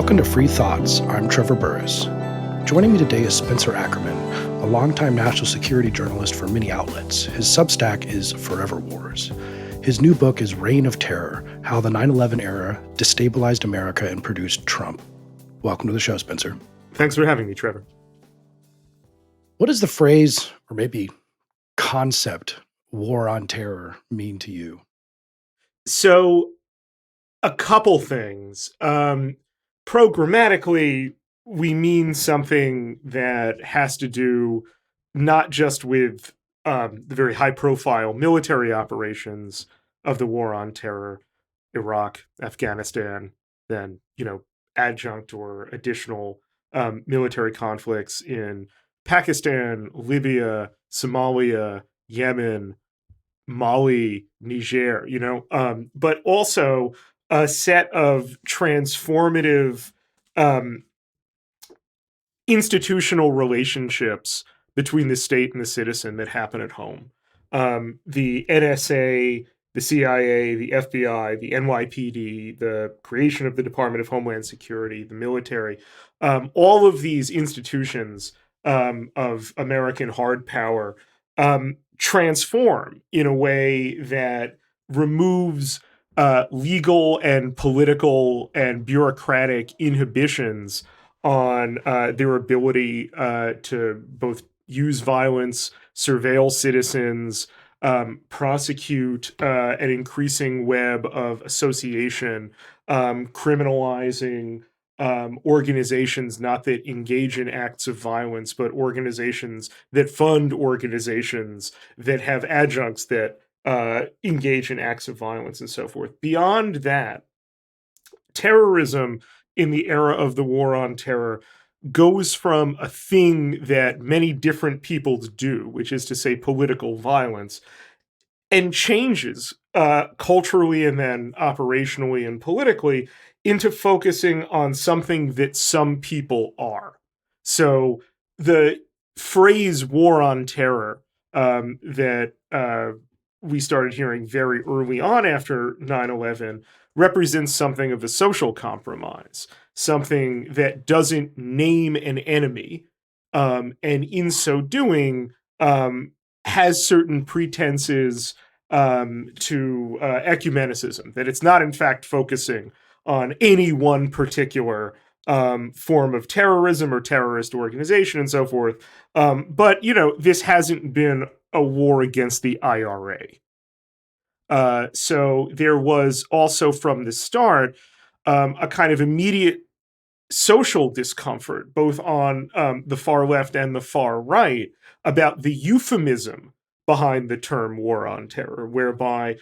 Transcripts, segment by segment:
Welcome to Free Thoughts. I'm Trevor Burrus. Joining me today is Spencer Ackerman, a longtime national security journalist for many outlets. His Substack is Forever Wars. His new book is Reign of Terror: How the 9/11 Era Destabilized America and Produced Trump. Welcome to the show, Spencer. Thanks for having me, Trevor. What does the phrase, or maybe concept, war on terror mean to you? So, a couple things. Programmatically, we mean something that has to do not just with the very high-profile military operations of the war on terror, Iraq, Afghanistan, then, adjunct or additional military conflicts in Pakistan, Libya, Somalia, Yemen, Mali, Niger, but also a set of transformative um, institutional relationships between the state and the citizen that happen at home. The NSA, the CIA, the FBI, the NYPD, the creation of the Department of Homeland Security, the military, all of these institutions of American hard power transform in a way that removes legal and political and bureaucratic inhibitions on their ability to both use violence, surveil citizens, prosecute an increasing web of association, criminalizing organizations not that engage in acts of violence, but organizations that fund organizations that have adjuncts that engage in acts of violence and so forth. Beyond that, terrorism in the era of the war on terror goes from a thing that many different peoples do, which is to say political violence, and changes culturally and then operationally and politically into focusing on something that some people are. So the phrase war on terror that we started hearing very early on after 9/11 represents something of a social compromise, something that doesn't name an enemy, and in so doing, has certain pretenses to ecumenicism, that it's not in fact focusing on any one particular form of terrorism or terrorist organization and so forth. But, this hasn't been a war against the IRA. So there was also from the start a kind of immediate social discomfort, both on the far left and the far right, about the euphemism behind the term war on terror, whereby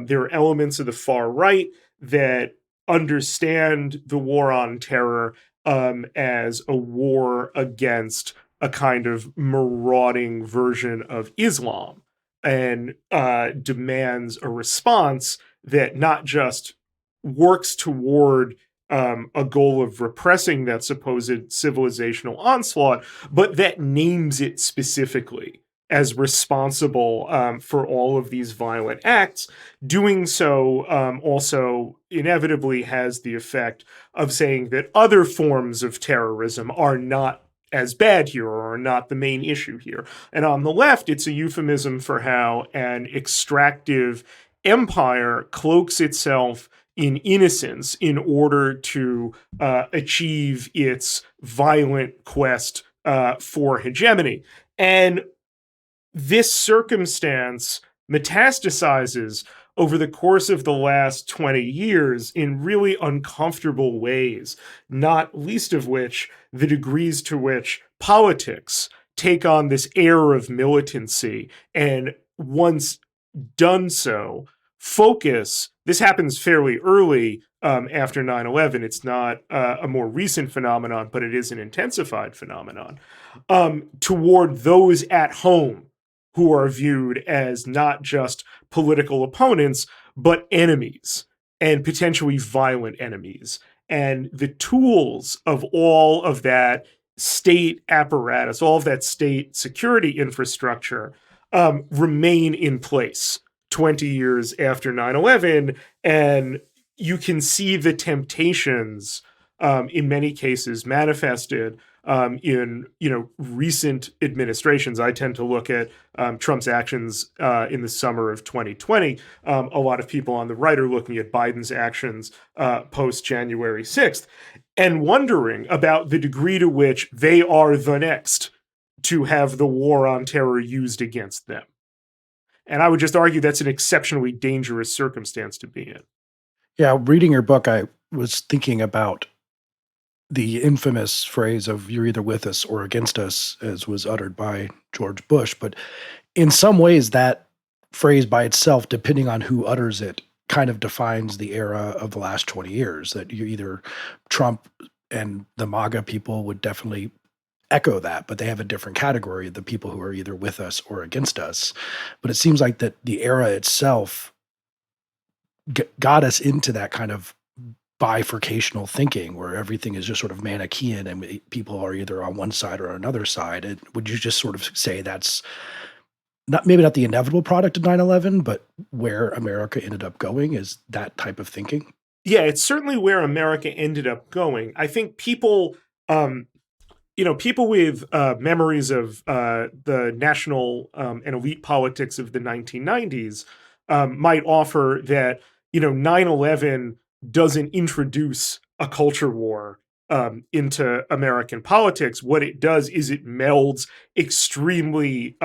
there are elements of the far right that understand the war on terror as a war against a kind of marauding version of Islam, and demands a response that not just works toward a goal of repressing that supposed civilizational onslaught, but that names it specifically as responsible for all of these violent acts. Doing so also inevitably has the effect of saying that other forms of terrorism are not as bad here, or are not the main issue here. And on the left, it's a euphemism for how an extractive empire cloaks itself in innocence in order to achieve its violent quest for hegemony. And this circumstance metastasizes over the course of the last 20 years in really uncomfortable ways, not least of which the degrees to which politics take on this air of militancy, and once done so, focus. This happens fairly early after 9/11. It's not a more recent phenomenon, but it is an intensified phenomenon toward those at home who are viewed as not just political opponents, but enemies, and potentially violent enemies. And the tools of all of that state apparatus, all of that state security infrastructure, remain in place 20 years after 9/11. And you can see the temptations in many cases manifested in recent administrations. I tend to look at Trump's actions in the summer of 2020. A lot of people on the right are looking at Biden's actions post January 6th and wondering about the degree to which they are the next to have the war on terror used against them. And I would just argue that's an exceptionally dangerous circumstance to be in. Yeah, reading your book, I was thinking about the infamous phrase of "you're either with us or against us," as was uttered by George Bush. But in some ways, that phrase by itself, depending on who utters it, kind of defines the era of the last 20 years. That you either Trump and the MAGA people would definitely echo that, but they have a different category, the people who are either with us or against us. But it seems like that the era itself got us into that kind of bifurcational thinking where everything is just sort of Manichaean and people are either on one side or another side. And would you just sort of say that's maybe not the inevitable product of 9/11, but where America ended up going is that type of thinking? Yeah, it's certainly where America ended up going. I think people, people with memories of the national and elite politics of the 1990s might offer that, 9/11 doesn't introduce a culture war into American politics. What it does is it melds extremely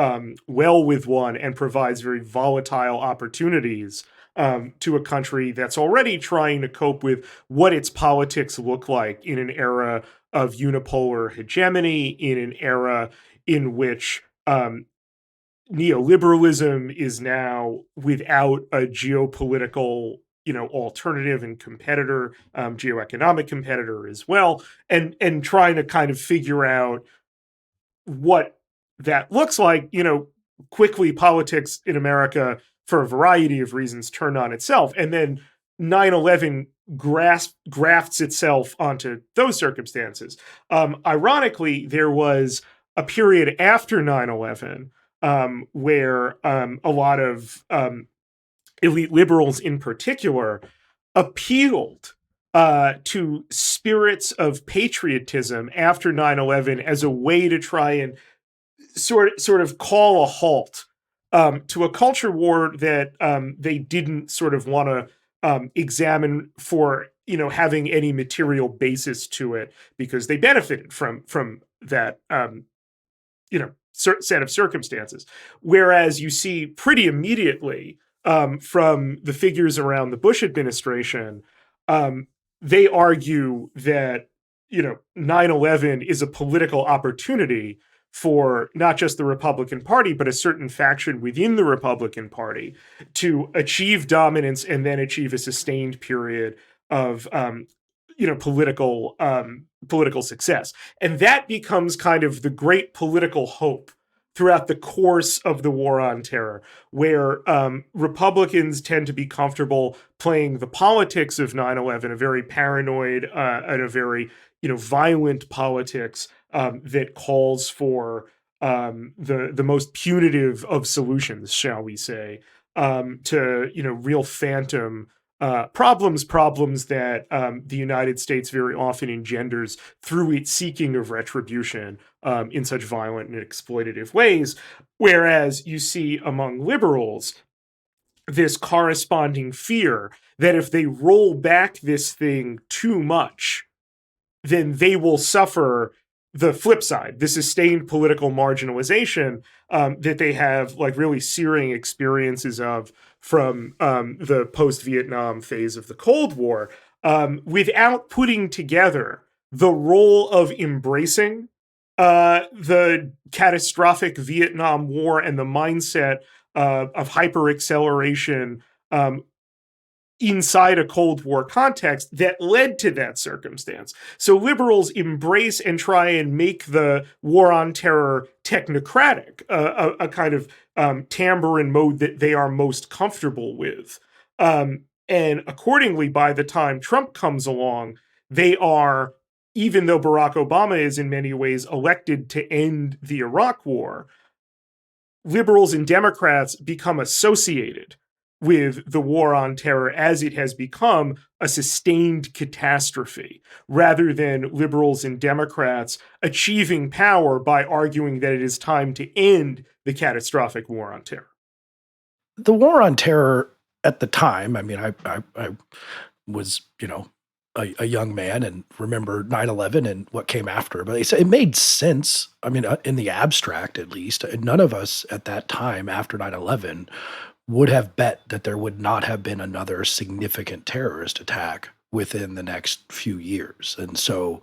well with one and provides very volatile opportunities to a country that's already trying to cope with what its politics look like in an era of unipolar hegemony, in an era in which neoliberalism is now without a geopolitical alternative and competitor, geoeconomic competitor as well, and trying to kind of figure out what that looks like. Quickly politics in America, for a variety of reasons, turned on itself, and then 9/11 grafts itself onto those circumstances. Ironically, there was a period after 9/11 where a lot of elite liberals in particular appealed to spirits of patriotism after 9/11 as a way to try and sort of call a halt to a culture war that they didn't sort of want to examine for having any material basis to it, because they benefited from that set of circumstances. Whereas you see pretty immediately from the figures around the Bush administration, they argue that 9/11 is a political opportunity for not just the Republican Party, but a certain faction within the Republican Party to achieve dominance and then achieve a sustained period of political success. And that becomes kind of the great political hope throughout the course of the war on terror, where Republicans tend to be comfortable playing the politics of 9/11, a very paranoid and a very violent politics that calls for the most punitive of solutions, shall we say, to real phantom problems that the United States very often engenders through its seeking of retribution in such violent and exploitative ways. Whereas you see among liberals this corresponding fear that if they roll back this thing too much, then they will suffer the flip side, the sustained political marginalization that they have like really searing experiences of from the post-Vietnam phase of the Cold War, without putting together the role of embracing the catastrophic Vietnam War and the mindset of hyper-acceleration inside a Cold War context that led to that circumstance. So liberals embrace and try and make the war on terror technocratic, a kind of timbre and mode that they are most comfortable with. And accordingly, by the time Trump comes along, they are, even though Barack Obama is in many ways elected to end the Iraq War, liberals and Democrats become associated with the war on terror as it has become a sustained catastrophe, rather than liberals and Democrats achieving power by arguing that it is time to end the catastrophic war on terror. The war on terror at the time, I mean, I was, a young man and remember 9/11 and what came after, but it made sense. I mean, in the abstract, at least. None of us at that time after 9/11 would have bet that there would not have been another significant terrorist attack within the next few years. And so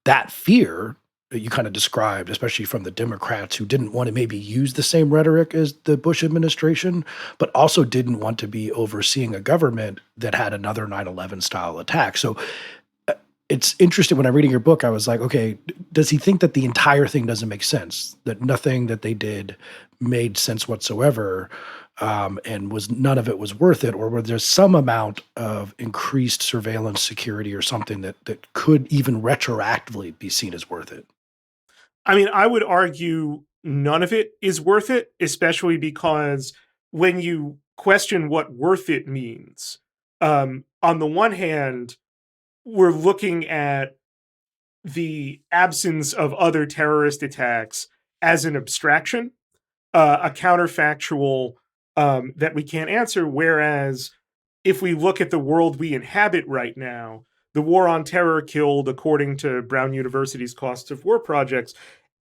that fear that you kind of described, especially from the Democrats who didn't want to maybe use the same rhetoric as the Bush administration, but also didn't want to be overseeing a government that had another 9/11 style attack. So it's interesting when I'm reading your book, I was like, okay, does he think that the entire thing doesn't make sense? That nothing that they did made sense whatsoever, and was none of it was worth it, or were there some amount of increased surveillance security or something that could even retroactively be seen as worth it? I mean, I would argue none of it is worth it, especially because when you question what worth it means, on the one hand, we're looking at the absence of other terrorist attacks as an abstraction, a counterfactual that we can't answer. Whereas if we look at the world we inhabit right now, the war on terror killed, according to Brown University's Costs of War projects,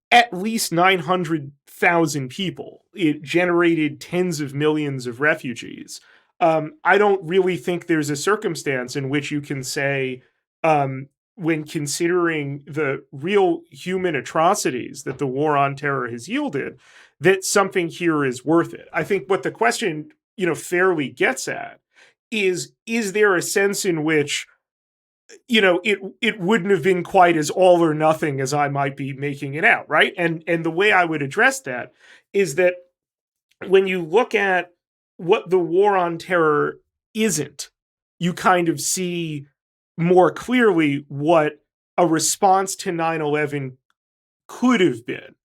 at least 900,000 people. It generated tens of millions of refugees. I don't really think there's a circumstance in which you can say, when considering the real human atrocities that the war on terror has yielded, that something here is worth it. I think what the question, fairly gets at is there a sense in which it wouldn't have been quite as all or nothing as I might be making it out, right? And the way I would address that is that when you look at what the war on terror isn't, you kind of see more clearly what a response to 9/11 could have been.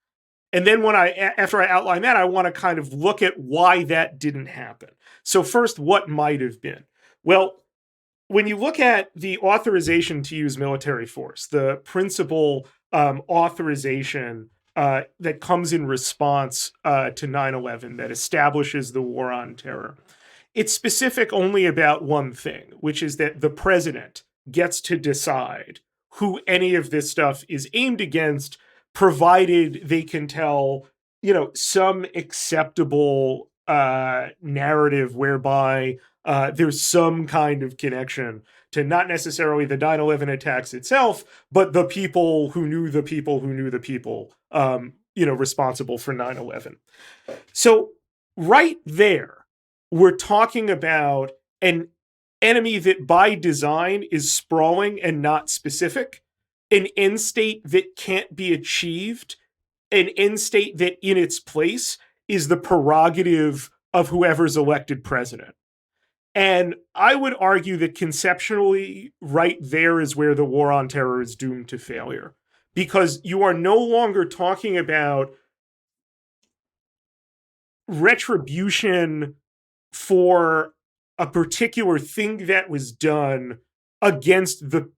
And then after I outline that, I want to kind of look at why that didn't happen. So first, what might have been? Well, when you look at the authorization to use military force, the principal authorization that comes in response to 9/11 that establishes the war on terror, it's specific only about one thing, which is that the president gets to decide who any of this stuff is aimed against, provided they can tell, some acceptable narrative whereby there's some kind of connection to not necessarily the 9/11 attacks itself, but the people who knew the people who knew the people, responsible for 9/11. So right there, we're talking about an enemy that by design is sprawling and not specific, an end state that can't be achieved, an end state that in its place is the prerogative of whoever's elected president. And I would argue that conceptually, right there is where the war on terror is doomed to failure. Because you are no longer talking about retribution for a particular thing that was done against the,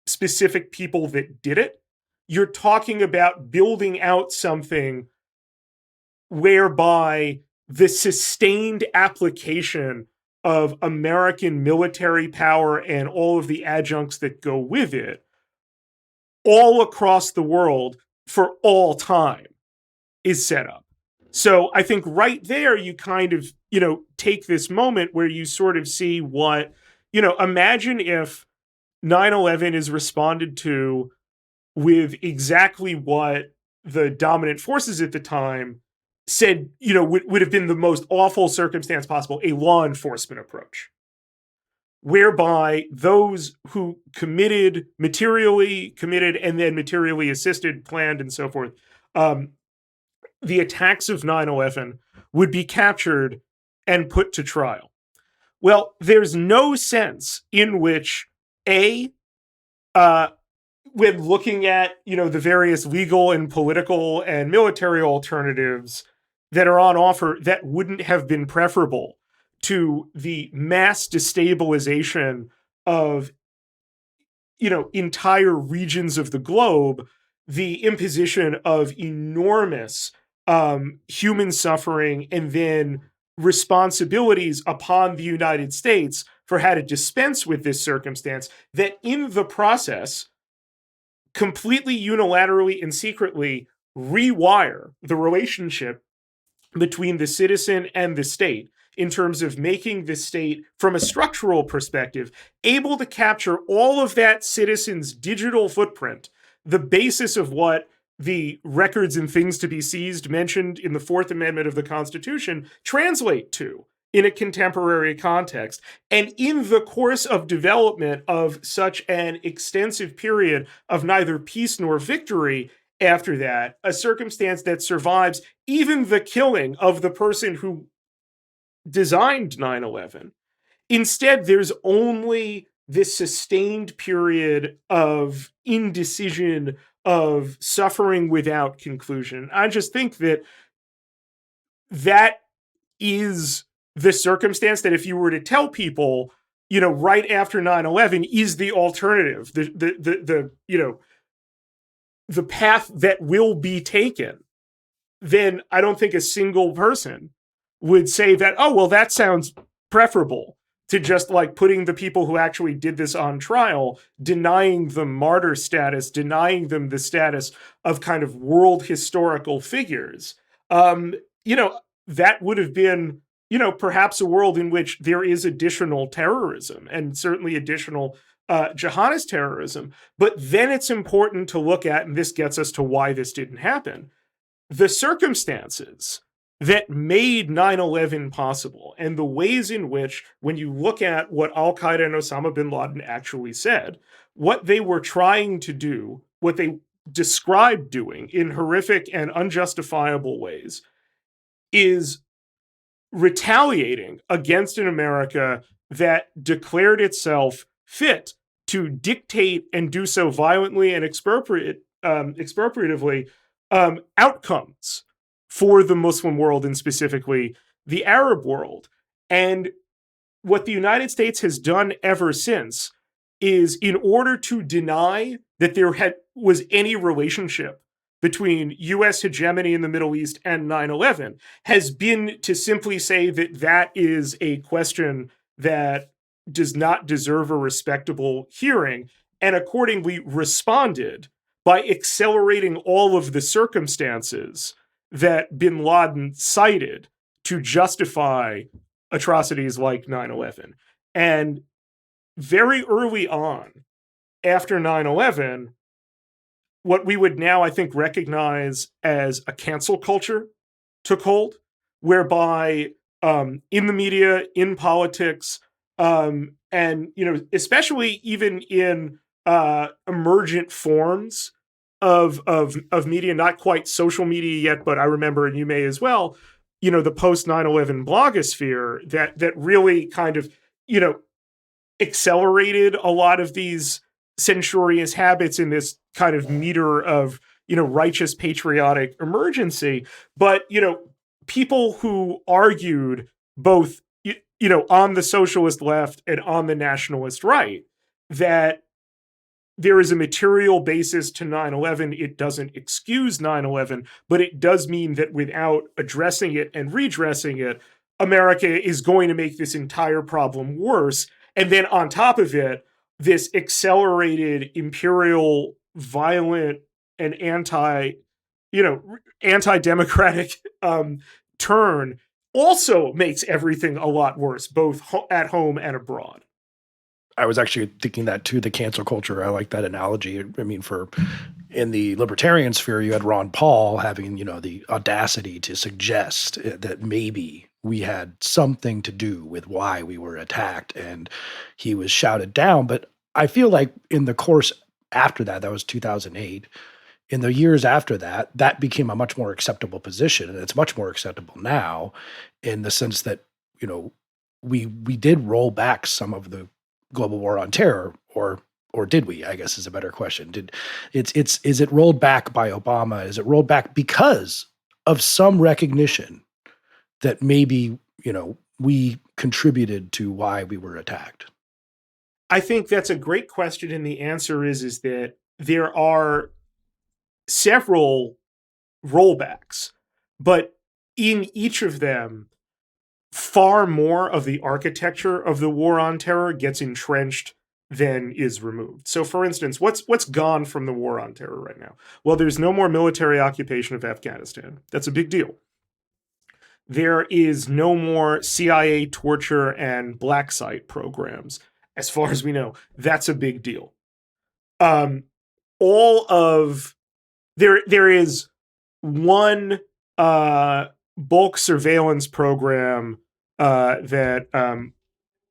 specific people that did it. You're talking about building out something whereby the sustained application of American military power and all of the adjuncts that go with it all across the world for all time is set up. So I think right there, you kind of, take this moment where you sort of see what, imagine if 9/11 is responded to with exactly what the dominant forces at the time said, would have been the most awful circumstance possible, a law enforcement approach, whereby those who materially committed, and then materially assisted, planned, and so forth, the attacks of 9/11 would be captured and put to trial. Well, there's no sense in which, when looking at, the various legal and political and military alternatives that are on offer, that wouldn't have been preferable to the mass destabilization of, entire regions of the globe, the imposition of enormous human suffering, and then responsibilities upon the United States for how to dispense with this circumstance, that in the process, completely unilaterally and secretly rewire the relationship between the citizen and the state in terms of making the state, from a structural perspective, able to capture all of that citizen's digital footprint, the basis of what the records and things to be seized mentioned in the Fourth Amendment of the Constitution translate to in a contemporary context. And in the course of development of such an extensive period of neither peace nor victory, after that, a circumstance that survives even the killing of the person who designed 9/11. Instead, there's only this sustained period of indecision, of suffering without conclusion. I just think that that is the circumstance that if you were to tell people, right after 9/11 is the alternative, the path that will be taken, then I don't think a single person would say that, oh, well, that sounds preferable to just like putting the people who actually did this on trial, denying them martyr status, denying them the status of kind of world historical figures. That would have been, perhaps a world in which there is additional terrorism and certainly additional jihadist terrorism. But then it's important to look at, and this gets us to why this didn't happen, the circumstances that made 9/11 possible and the ways in which, when you look at what Al-Qaeda and Osama bin Laden actually said, what they were trying to do, what they described doing in horrific and unjustifiable ways, is retaliating against an America that declared itself fit to dictate and do so violently and expropriatively outcomes for the Muslim world and specifically the Arab world. And what the United States has done ever since is, in order to deny that there was any relationship between US hegemony in the Middle East and 9/11, has been to simply say that that is a question that does not deserve a respectable hearing, and accordingly responded by accelerating all of the circumstances that bin Laden cited to justify atrocities like 9/11. And very early on, after 9/11, what we would now, I think, recognize as a cancel culture took hold, whereby in the media, in politics, and especially even in emergent forms of media, not quite social media yet, but I remember, and you may as well, the post 9/11 blogosphere that really kind of, accelerated a lot of these censorious habits in this kind of meter of, righteous patriotic emergency. But, people who argued both, on the socialist left and on the nationalist right, that there is a material basis to 9/11. It doesn't excuse 9/11, but it does mean that without addressing it and redressing it, America is going to make this entire problem worse. And then on top of it, this accelerated imperial, violent, and anti-democratic turn also makes everything a lot worse, both at home and abroad. I was actually thinking that too, the cancel culture. I like that analogy. I mean, in the libertarian sphere, you had Ron Paul having, the audacity to suggest that maybe we had something to do with why we were attacked, and he was shouted down. But I feel like in the course after that was 2008, in the years after that, that became a much more acceptable position, and it's much more acceptable now in the sense that, we did roll back some of the global war on terror, or did we? I guess is a better question. Is it rolled back by Obama? Is it rolled back because of some recognition that maybe, we contributed to why we were attacked? I think that's a great question, and the answer is that there are several rollbacks, but in each of them, far more of the architecture of the war on terror gets entrenched than is removed. So, for instance, what's gone from the war on terror right now? Well, there's no more military occupation of Afghanistan. That's a big deal. There is no more CIA torture and black site programs, as far as we know. That's a big deal. Um, all of there is one bulk surveillance program that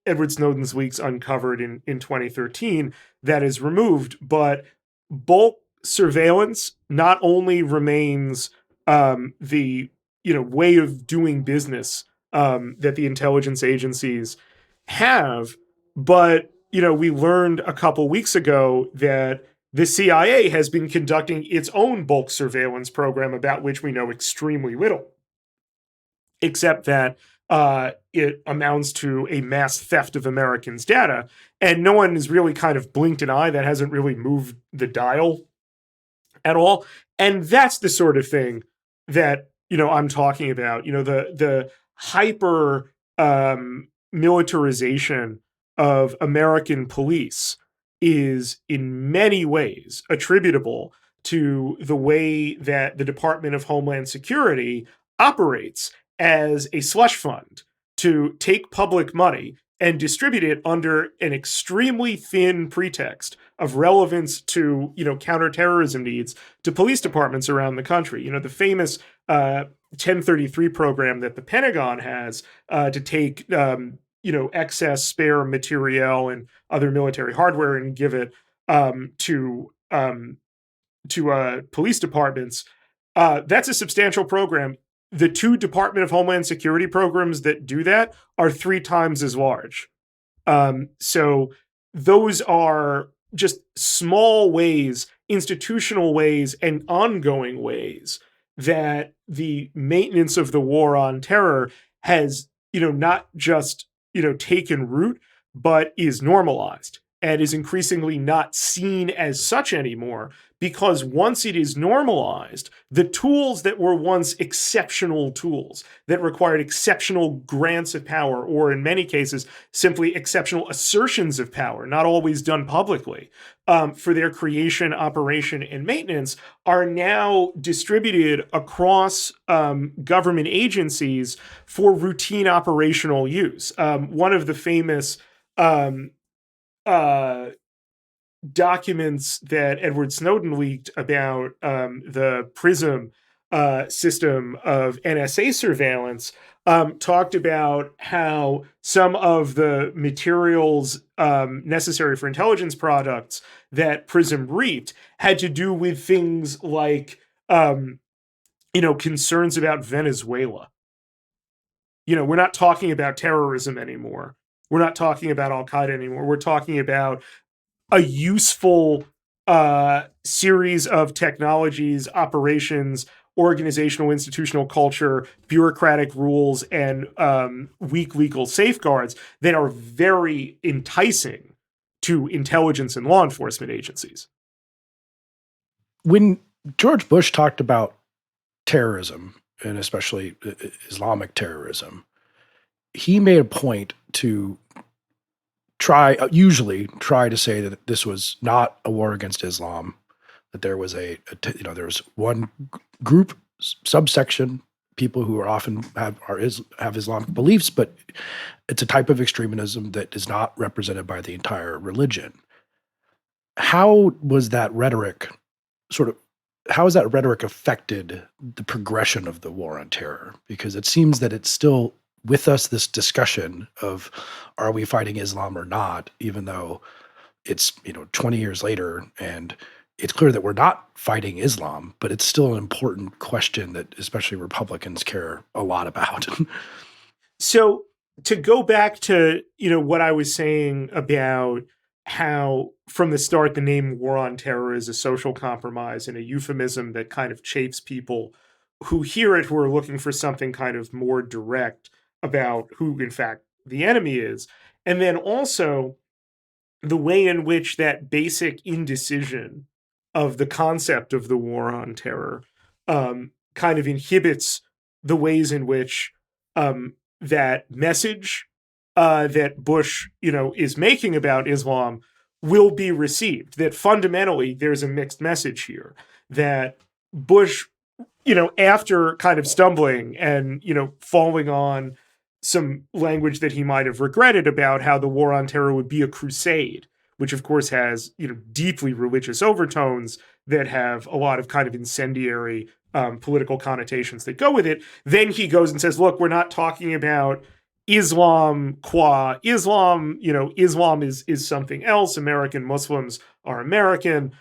Edward Snowden's leaks uncovered in 2013 that is removed, but bulk surveillance not only remains the way of doing business that the intelligence agencies have, but we learned a couple weeks ago that the CIA has been conducting its own bulk surveillance program about which we know extremely little, except that it amounts to a mass theft of Americans' data, and no one has really kind of blinked an eye. That hasn't really moved the dial at all. And that's the sort of thing that I'm talking about. The hyper militarization of American police is in many ways attributable to the way that the Department of Homeland Security operates as a slush fund to take public money and distribute it under an extremely thin pretext of relevance to counterterrorism needs to police departments around the country. The famous 1033 program that the Pentagon has to take excess spare materiel and other military hardware and give it to police departments. That's a substantial program. The two Department of Homeland Security programs that do that are 3 times as large. So those are just small ways, institutional ways, and ongoing ways that the maintenance of the war on terror has, not just, taken root, but is normalized and is increasingly not seen as such anymore, because once it is normalized, the tools that were once exceptional tools that required exceptional grants of power, or in many cases, simply exceptional assertions of power, not always done publicly, for their creation, operation, and maintenance, are now distributed across government agencies for routine operational use. One of the famous documents that Edward Snowden leaked about the PRISM system of NSA surveillance talked about how some of the materials necessary for intelligence products that PRISM reaped had to do with things like concerns about Venezuela. We're not talking about terrorism anymore. We're not talking about Al-Qaeda anymore. We're talking about a useful series of technologies, operations, organizational, institutional culture, bureaucratic rules, and weak legal safeguards that are very enticing to intelligence and law enforcement agencies. When George Bush talked about terrorism, and especially Islamic terrorism, he made a point to usually try to say that this was not a war against Islam, that there was there was one group, subsection, people who are often have Islamic beliefs, but it's a type of extremism that is not represented by the entire religion. How was that rhetoric how has that rhetoric affected the progression of the war on terror? Because it seems that it's still with us, this discussion of, are we fighting Islam or not, even though it's 20 years later, and it's clear that we're not fighting Islam, but it's still an important question that especially Republicans care a lot about. So to go back to what I was saying about how from the start the name war on terror is a social compromise and a euphemism that kind of chafes people who hear it, who are looking for something kind of more direct. about who, in fact, the enemy is. And then also the way in which that basic indecision of the concept of the war on terror kind of inhibits the ways in which that message that Bush, is making about Islam will be received. That fundamentally there's a mixed message here. That Bush, after kind of stumbling and, falling on some language that he might have regretted about how the war on terror would be a crusade, which of course has, deeply religious overtones that have a lot of kind of incendiary political connotations that go with it. Then he goes and says, look, we're not talking about Islam qua Islam. Islam is something else. American Muslims are American.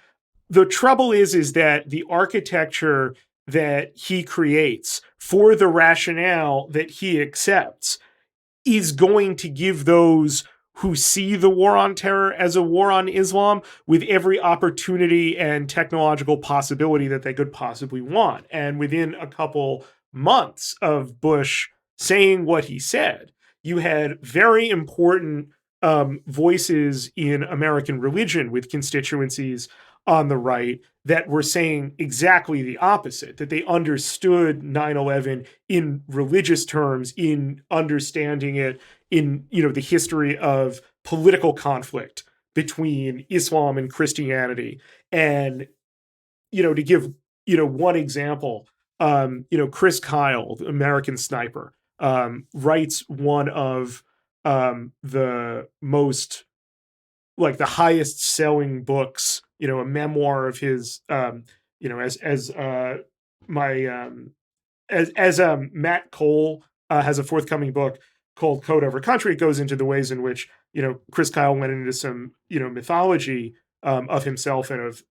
The trouble is that the architecture that he creates for the rationale that he accepts is going to give those who see the war on terror as a war on Islam with every opportunity and technological possibility that they could possibly want. And within a couple months of Bush saying what he said, you had very important voices in American religion with constituencies on the right that were saying exactly the opposite, that they understood 9/11 in religious terms, in understanding it in, the history of political conflict between Islam and Christianity. And, to give, one example, Chris Kyle, the American sniper, writes one of the most, like, the highest selling books, a memoir of his, as Matt Cole has a forthcoming book called Code Over Country. It goes into the ways in which, Chris Kyle went into some, mythology of himself and of,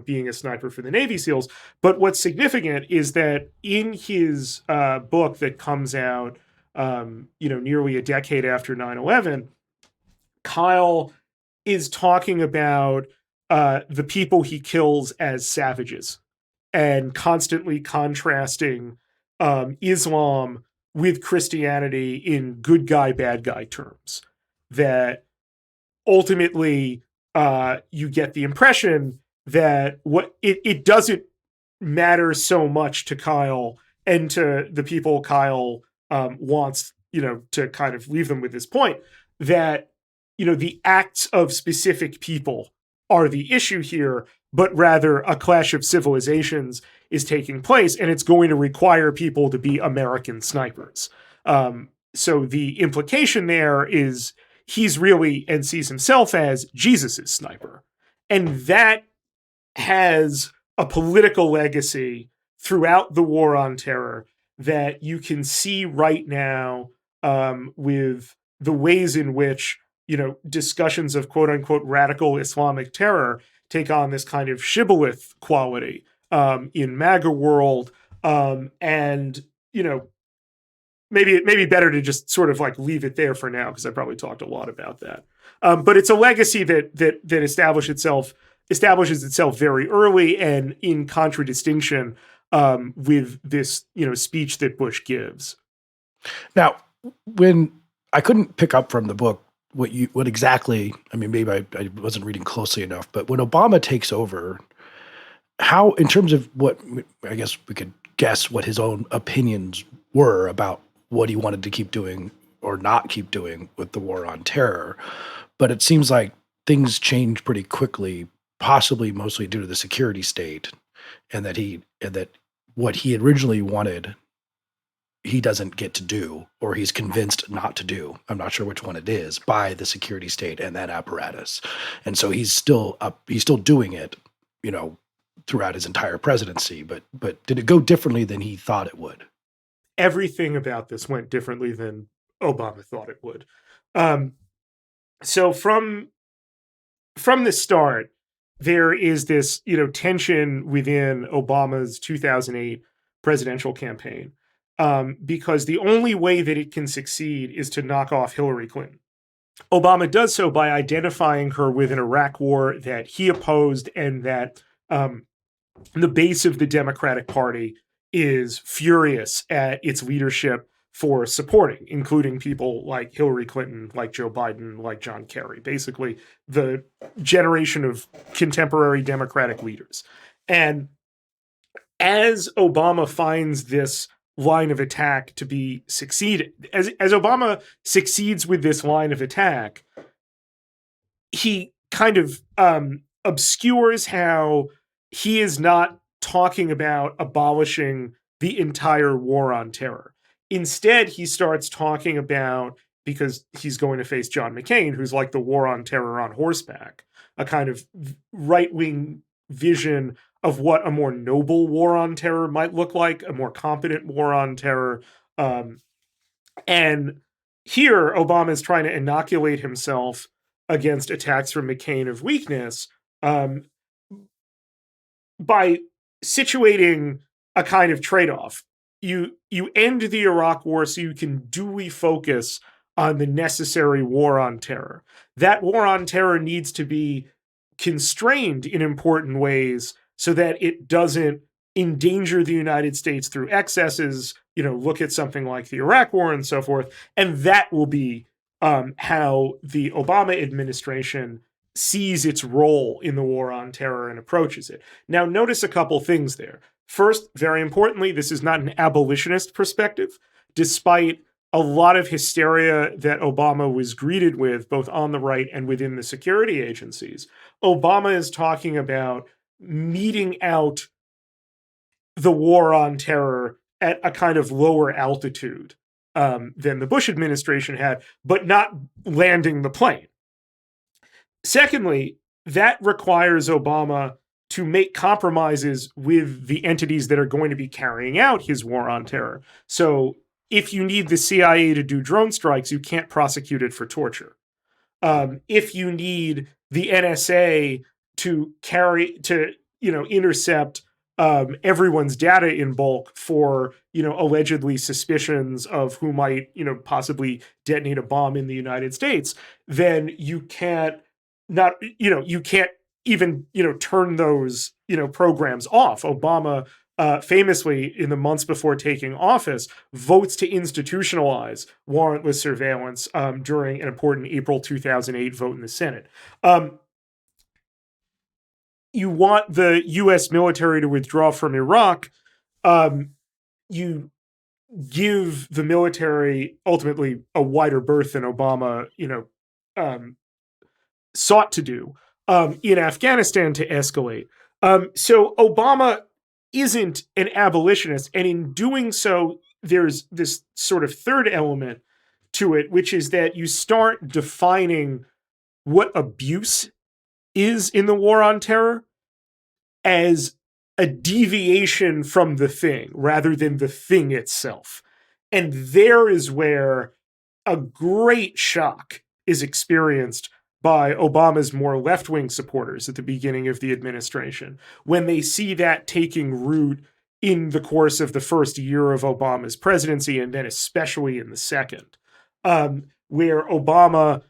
being a sniper for the Navy SEALs. But what's significant is that in his book that comes out, nearly a decade after 9/11, Kyle is talking about the people he kills as savages and constantly contrasting Islam with Christianity in good guy, bad guy terms. That ultimately you get the impression that it doesn't matter so much to Kyle and to the people Kyle wants, to kind of leave them with this point, that, the acts of specific people are the issue here, but rather a clash of civilizations is taking place, and it's going to require people to be American snipers. So the implication there is he's really, and sees himself as, Jesus's sniper. And that has a political legacy throughout the war on terror that you can see right now with the ways in which, discussions of quote unquote radical Islamic terror take on this kind of shibboleth quality in MAGA world. And, maybe better to just sort of like leave it there for now, because I probably talked a lot about that. But it's a legacy that establishes itself very early and in contradistinction with this, speech that Bush gives. Now, when I couldn't pick up from the book what exactly, I mean, maybe I wasn't reading closely enough, but when Obama takes over, how, in terms of what, I guess we could guess what his own opinions were about what he wanted to keep doing or not keep doing with the war on terror. But it seems like things change pretty quickly, possibly mostly due to the security state, and that what he originally wanted, he doesn't get to do, or he's convinced not to do. I'm not sure which one it is, by the security state and that apparatus. And so he's still doing it, throughout his entire presidency. But did it go differently than he thought it would? Everything about this went differently than Obama thought it would. So from the start, there is this, tension within Obama's 2008 presidential campaign, because the only way that it can succeed is to knock off Hillary Clinton. Obama does so by identifying her with an Iraq war that he opposed, and that the base of the Democratic Party is furious at its leadership for supporting, including people like Hillary Clinton, like Joe Biden, like John Kerry, basically the generation of contemporary Democratic leaders. And as Obama finds this line of attack to be succeeded, as Obama succeeds with this line of attack, he kind of obscures how he is not talking about abolishing the entire war on terror. Instead, he starts talking about, because he's going to face John McCain, who's like the war on terror on horseback, a kind of right wing vision of what a more noble war on terror might look like, a more competent war on terror. And here, Obama is trying to inoculate himself against attacks from McCain of weakness um, by situating a kind of trade-off. You end the Iraq War so you can duly focus on the necessary war on terror. That war on terror needs to be constrained in important ways so that it doesn't endanger the United States through excesses. Look at something like the Iraq War and so forth. And that will be how the Obama administration sees its role in the war on terror and approaches it. Now, notice a couple things there. First, very importantly, this is not an abolitionist perspective, despite a lot of hysteria that Obama was greeted with, both on the right and within the security agencies. Obama is talking about meting out the war on terror at a kind of lower altitude than the Bush administration had, but not landing the plane. Secondly, that requires Obama to make compromises with the entities that are going to be carrying out his war on terror. So if you need the CIA to do drone strikes, you can't prosecute it for torture. If you need the NSA to intercept everyone's data in bulk for, allegedly suspicions of who might, possibly detonate a bomb in the United States, then you can't even, turn those, programs off. Obama famously, in the months before taking office, votes to institutionalize warrantless surveillance during an important April 2008 vote in the Senate. You want the U.S. military to withdraw from Iraq. You give the military ultimately a wider berth than Obama, sought to do in Afghanistan to escalate. So Obama isn't an abolitionist, and in doing so, there's this sort of third element to it, which is that you start defining what abuse is in the war on terror as a deviation from the thing rather than the thing itself. And there is where a great shock is experienced by Obama's more left-wing supporters at the beginning of the administration, when they see that taking root in the course of the first year of Obama's presidency, and then especially in the second, where Obama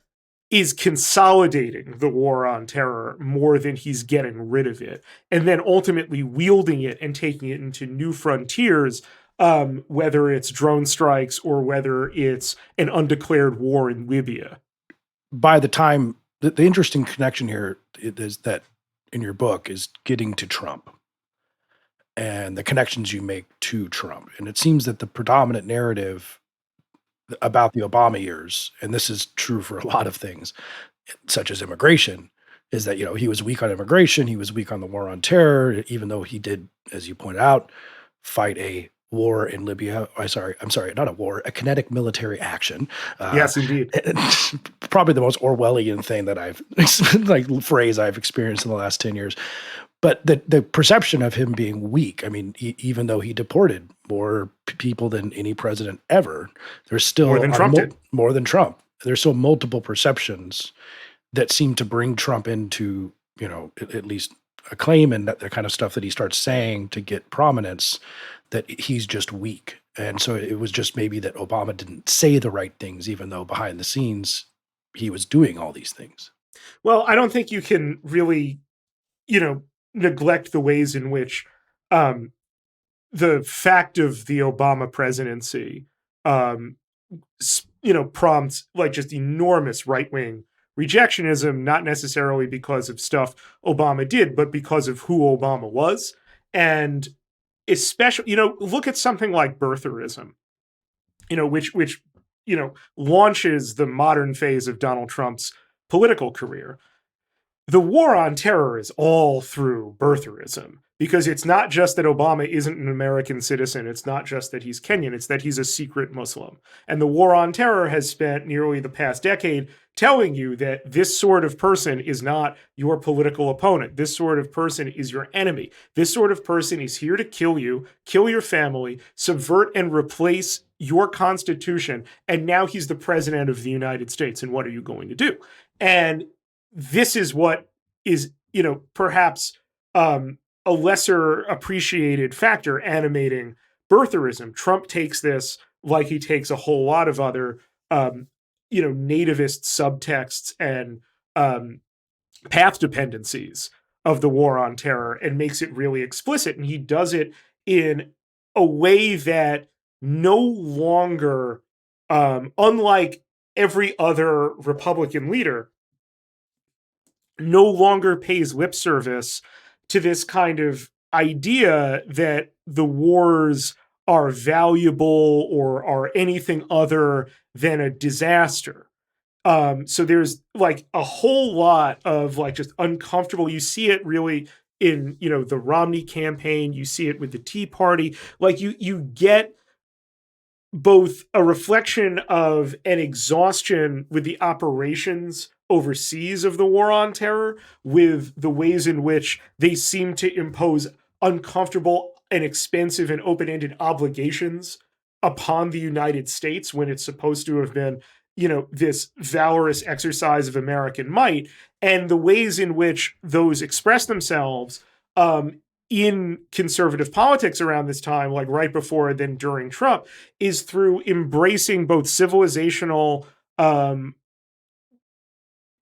is consolidating the war on terror more than he's getting rid of it, and then ultimately wielding it and taking it into new frontiers, whether it's drone strikes or whether it's an undeclared war in Libya. By the time, the interesting connection here is that in your book is getting to Trump and the connections you make to Trump. And it seems that the predominant narrative about the Obama years, and this is true for a lot of things, such as immigration, is that, he was weak on immigration, he was weak on the war on terror, even though he did, as you pointed out, fight a war in Libya. I'm sorry, not a war, a kinetic military action. Yes, indeed. Probably the most Orwellian thing that phrase I've experienced in the last 10 years. But the perception of him being weak, I mean, even though he deported more people than any president ever, there's still more than Trump did. More than Trump. There's still multiple perceptions that seem to bring Trump into, at least a claim, and that the kind of stuff that he starts saying to get prominence, that he's just weak. And so it was just maybe that Obama didn't say the right things, even though behind the scenes he was doing all these things. Well, I don't think you can really, neglect the ways in which the fact of the Obama presidency um, prompts like just enormous right-wing rejectionism, not necessarily because of stuff Obama did, but because of who Obama was. And especially, look at something like birtherism, which launches the modern phase of Donald Trump's political career. The war on terror is all through birtherism, because it's not just that Obama isn't an American citizen. It's not just that he's Kenyan. It's that he's a secret Muslim. And the war on terror has spent nearly the past decade telling you that this sort of person is not your political opponent. This sort of person is your enemy. This sort of person is here to kill you, kill your family, subvert and replace your constitution. And now he's the president of the United States. And what are you going to do? And this is what is, perhaps a lesser appreciated factor animating birtherism. Trump takes this like he takes a whole lot of other, nativist subtexts and path dependencies of the war on terror and makes it really explicit. And he does it in a way that no longer, unlike every other Republican leader, no longer pays lip service to this kind of idea that the wars are valuable or are anything other than a disaster. So there's like a whole lot of like just uncomfortable. You see it really in, the Romney campaign. You see it with the Tea Party. Like you get both a reflection of an exhaustion with the operations overseas of the war on terror, with the ways in which they seem to impose uncomfortable and expensive and open-ended obligations upon the United States when it's supposed to have been, this valorous exercise of American might, and the ways in which those express themselves in conservative politics around this time, like right before and then during Trump, is through embracing both civilizational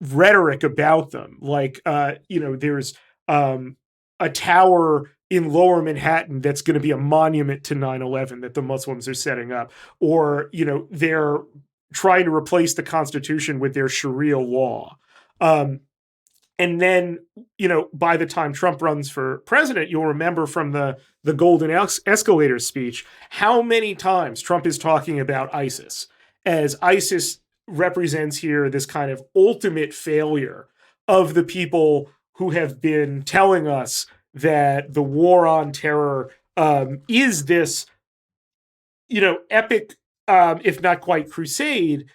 rhetoric about them. Like, there's a tower in Lower Manhattan that's going to be a monument to 9/11 that the Muslims are setting up. Or, they're trying to replace the Constitution with their Sharia law. And then, by the time Trump runs for president, you'll remember from the Golden Escalator speech how many times Trump is talking about ISIS, as ISIS represents here this kind of ultimate failure of the people who have been telling us that the war on terror is this, epic, if not quite crusade,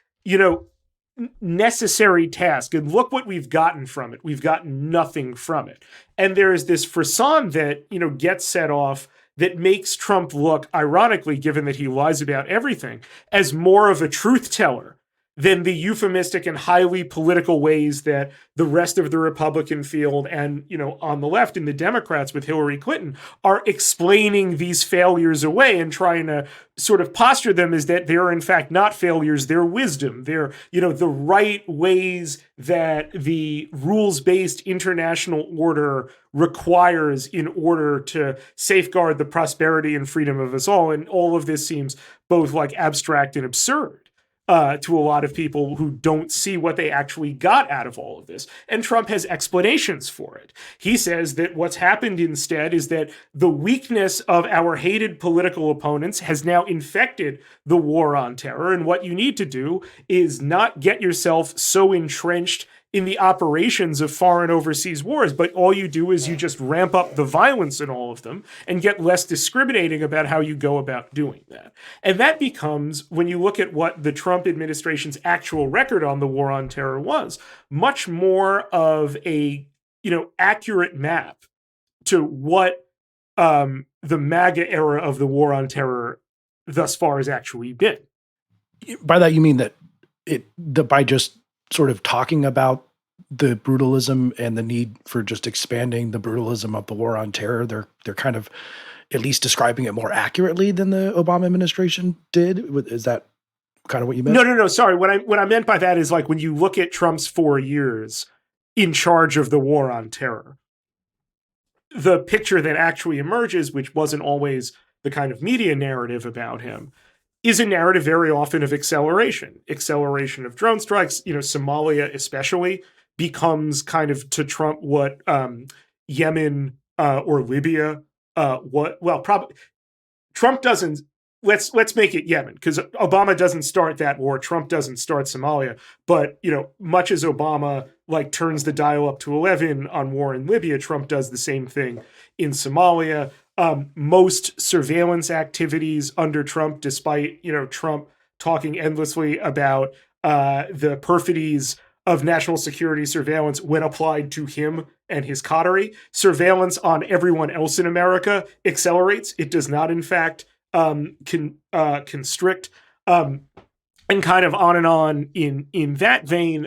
necessary task. And look what we've gotten from it. We've gotten nothing from it. And there is this frisson that, gets set off that makes Trump look, ironically, given that he lies about everything, as more of a truth teller than the euphemistic and highly political ways that the rest of the Republican field and, on the left and the Democrats with Hillary Clinton are explaining these failures away and trying to sort of posture them as that they're in fact not failures, they're wisdom. They're, the right ways that the rules-based international order requires in order to safeguard the prosperity and freedom of us all. And all of this seems both like abstract and absurd to a lot of people who don't see what they actually got out of all of this. And Trump has explanations for it. He says that what's happened instead is that the weakness of our hated political opponents has now infected the war on terror. And what you need to do is not get yourself so entrenched in the operations of foreign overseas wars, but all you do is you just ramp up the violence in all of them and get less discriminating about how you go about doing that. And that becomes, when you look at what the Trump administration's actual record on the war on terror was, much more of a, accurate map to what the MAGA era of the war on terror thus far has actually been. By that, you mean that by just sort of talking about the brutalism and the need for just expanding the brutalism of the war on terror, they're kind of at least describing it more accurately than the Obama administration did? Is that kind of what you meant? No. Sorry. What I meant by that is like when you look at Trump's 4 years in charge of the war on terror, the picture that actually emerges, which wasn't always the kind of media narrative about him, is a narrative very often of acceleration of drone strikes. Somalia especially becomes kind of to Trump what Yemen or Libya what well probably Trump doesn't. Let's make it Yemen, because Obama doesn't start that war. Trump doesn't start Somalia. But much as Obama turns the dial up to 11 on war in Libya, Trump does the same thing in Somalia. Most surveillance activities under Trump, despite Trump talking endlessly about the perfidies of national security surveillance when applied to him and his coterie, surveillance on everyone else in America accelerates. It does not, in fact, constrict, and kind of on and on in that vein.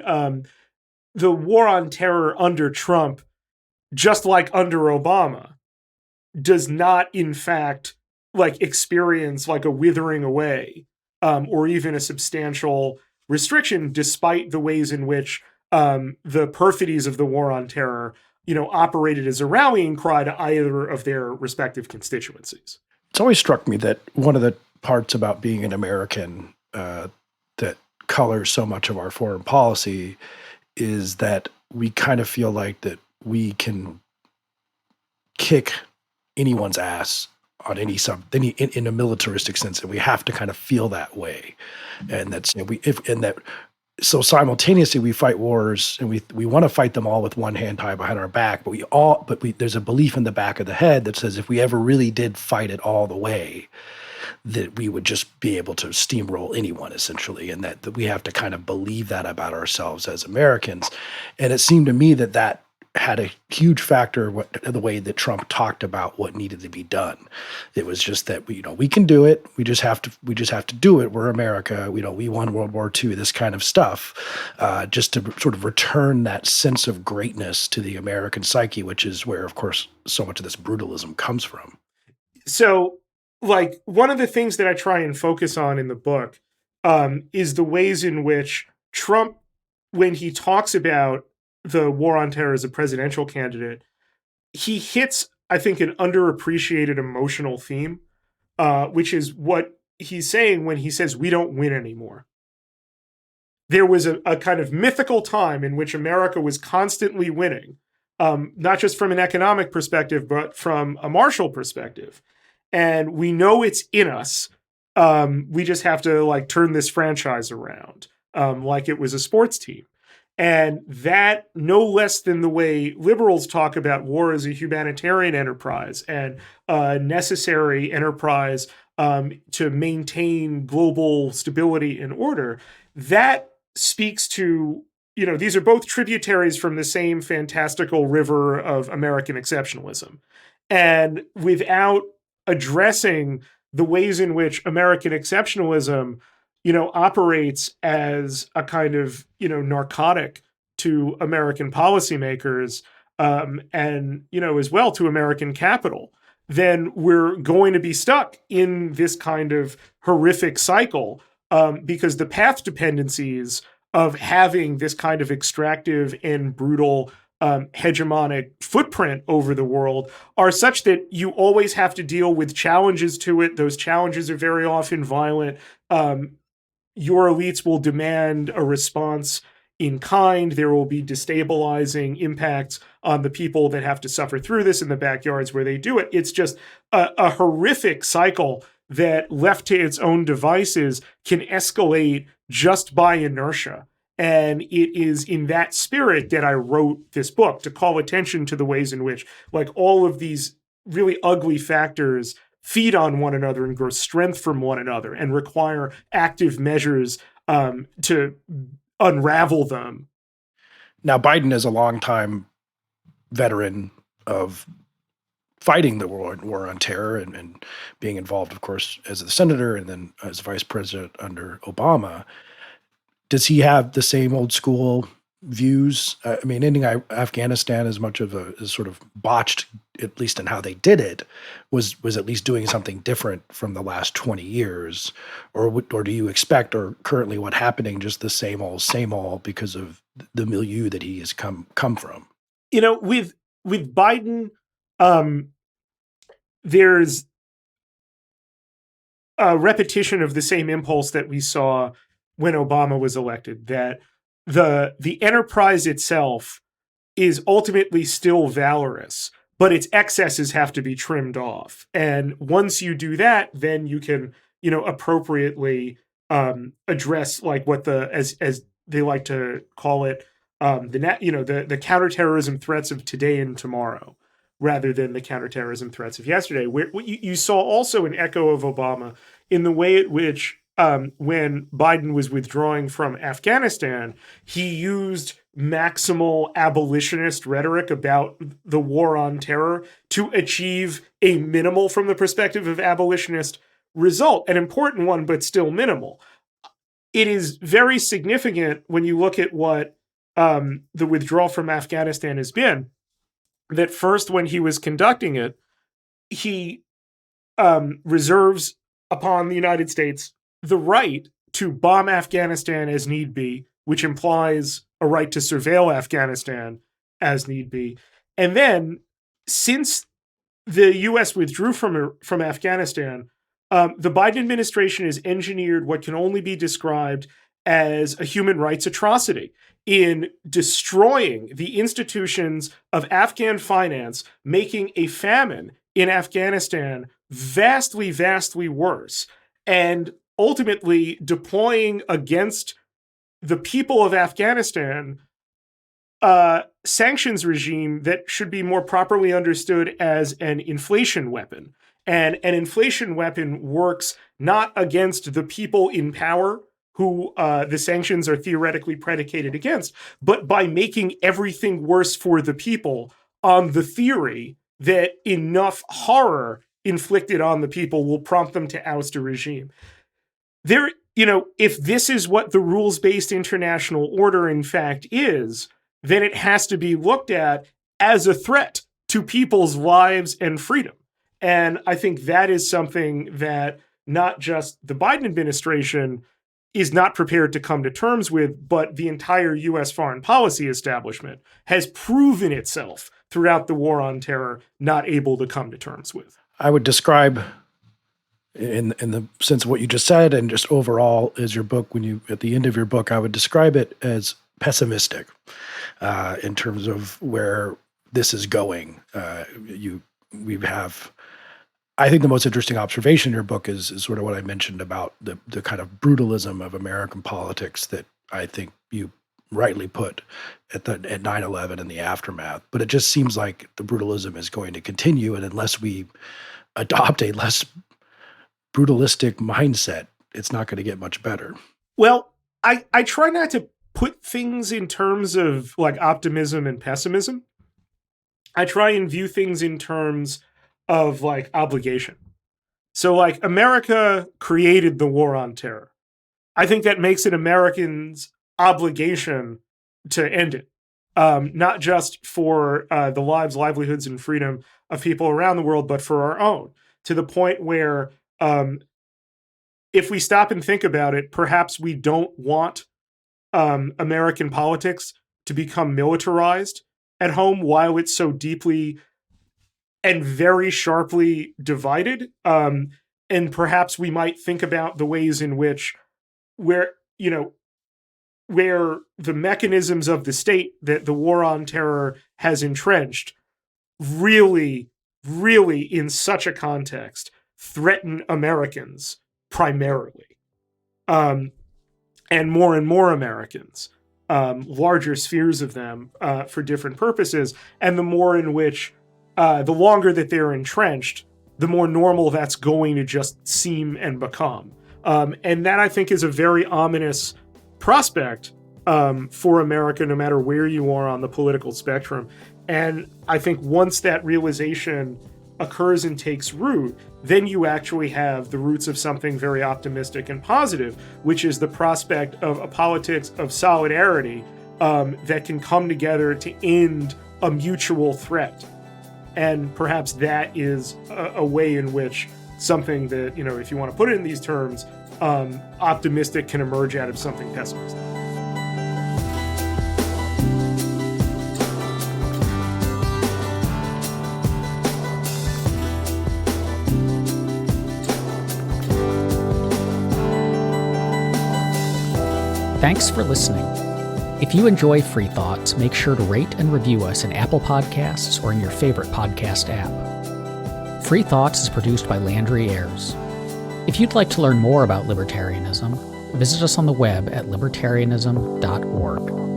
The war on terror under Trump, just like under Obama, does not, in fact, experience a withering away, or even a substantial restriction, despite the ways in which the perfidies of the war on terror, operated as a rallying cry to either of their respective constituencies. It's always struck me that one of the parts about being an American that colors so much of our foreign policy is that we kind of feel like that we can kick anyone's ass on in a militaristic sense, and we have to kind of feel that way, and so simultaneously we fight wars, and we want to fight them all with one hand tied behind our back, but there's a belief in the back of the head that says if we ever really did fight it all the way, that we would just be able to steamroll anyone essentially, and that we have to kind of believe that about ourselves as Americans. And it seemed to me that had a huge factor the way that Trump talked about what needed to be done. It was just that we can do it. We just have to do it. We're America. We won World War II. This kind of stuff, just to sort of return that sense of greatness to the American psyche, which is where, of course, so much of this brutalism comes from. So, one of the things that I try and focus on in the book is the ways in which Trump, when he talks about the war on terror as a presidential candidate, he hits, I think, an underappreciated emotional theme, which is what he's saying when he says we don't win anymore. There was a kind of mythical time in which America was constantly winning, not just from an economic perspective, but from a martial perspective. And we know it's in us. We just have to turn this franchise around, like it was a sports team. And that, no less than the way liberals talk about war as a humanitarian enterprise and a necessary enterprise to maintain global stability and order, that speaks to, these are both tributaries from the same fantastical river of American exceptionalism. And without addressing the ways in which American exceptionalism operates as a kind of, narcotic to American policymakers, and, as well to American capital, then we're going to be stuck in this kind of horrific cycle, because the path dependencies of having this kind of extractive and brutal hegemonic footprint over the world are such that you always have to deal with challenges to it. Those challenges are very often violent. Your elites will demand a response in kind. There will be destabilizing impacts on the people that have to suffer through this in the backyards where they do it. It's just a horrific cycle that, left to its own devices, can escalate just by inertia. And it is in that spirit that I wrote this book, to call attention to the ways in which, all of these really ugly factors feed on one another and grow strength from one another and require active measures to unravel them. Now, Biden is a longtime veteran of fighting the war on terror and being involved, of course, as a senator and then as vice president under Obama. Does he have the same old school views? I mean, ending Afghanistan, as much of a sort of botched, at least in how they did it, was at least doing something different from the last 20 years, or do you expect, or currently what happening, just the same old because of the milieu that he has come from? With Biden, there's a repetition of the same impulse that we saw when Obama was elected, that the enterprise itself is ultimately still valorous, but its excesses have to be trimmed off. And once you do that, then you can, appropriately address like what as they like to call it, the counterterrorism threats of today and tomorrow, rather than the counterterrorism threats of yesterday. Where you saw also an echo of Obama in the way at which, when Biden was withdrawing from Afghanistan, he used maximal abolitionist rhetoric about the war on terror to achieve a minimal, from the perspective of abolitionist, result, an important one, but still minimal. It is very significant when you look at what the withdrawal from Afghanistan has been, that first, when he was conducting it, he reserves upon the United States the right to bomb Afghanistan as need be, which implies a right to surveil Afghanistan as need be. And then, since the U.S. withdrew from Afghanistan, the Biden administration has engineered what can only be described as a human rights atrocity in destroying the institutions of Afghan finance, making a famine in Afghanistan vastly, vastly worse, and ultimately deploying against the people of Afghanistan sanctions regime that should be more properly understood as an inflation weapon. And an inflation weapon works not against the people in power who the sanctions are theoretically predicated against, but by making everything worse for the people on the theory that enough horror inflicted on the people will prompt them to oust a regime. If this is what the rules-based international order in fact is, then it has to be looked at as a threat to people's lives and freedom. And I think that is something that not just the Biden administration is not prepared to come to terms with, but the entire U.S. foreign policy establishment has proven itself throughout the war on terror not able to come to terms with. I would describe, in the sense of what you just said, and just overall as your book, at the end of your book, I would describe it as pessimistic in terms of where this is going. I think the most interesting observation in your book is sort of what I mentioned about the kind of brutalism of American politics that I think you rightly put at 9/11 and the aftermath. But it just seems like the brutalism is going to continue, and unless we adopt a less brutalistic mindset, it's not going to get much better. Well, I try not to put things in terms of like optimism and pessimism. I try and view things in terms of like obligation. So like America created the war on terror. I think that makes it Americans' obligation to end it. Not just for the lives, livelihoods, and freedom of people around the world, but for our own. To the point where if we stop and think about it, perhaps we don't want American politics to become militarized at home while it's so deeply and very sharply divided. And perhaps we might think about the ways in which where the mechanisms of the state that the war on terror has entrenched really, really in such a context threaten Americans primarily. And more Americans, larger spheres of them for different purposes, and the more in which the longer that they're entrenched, the more normal that's going to just seem and become. And that, I think, is a very ominous prospect for America, no matter where you are on the political spectrum. And I think once that realization occurs and takes root, then you actually have the roots of something very optimistic and positive, which is the prospect of a politics of solidarity that can come together to end a mutual threat. And perhaps that is a way in which something that, if you want to put it in these terms, optimistic can emerge out of something pessimistic. Thanks for listening. If you enjoy Free Thoughts, make sure to rate and review us in Apple Podcasts or in your favorite podcast app. Free Thoughts is produced by Landry Ayres. If you'd like to learn more about libertarianism, visit us on the web at libertarianism.org.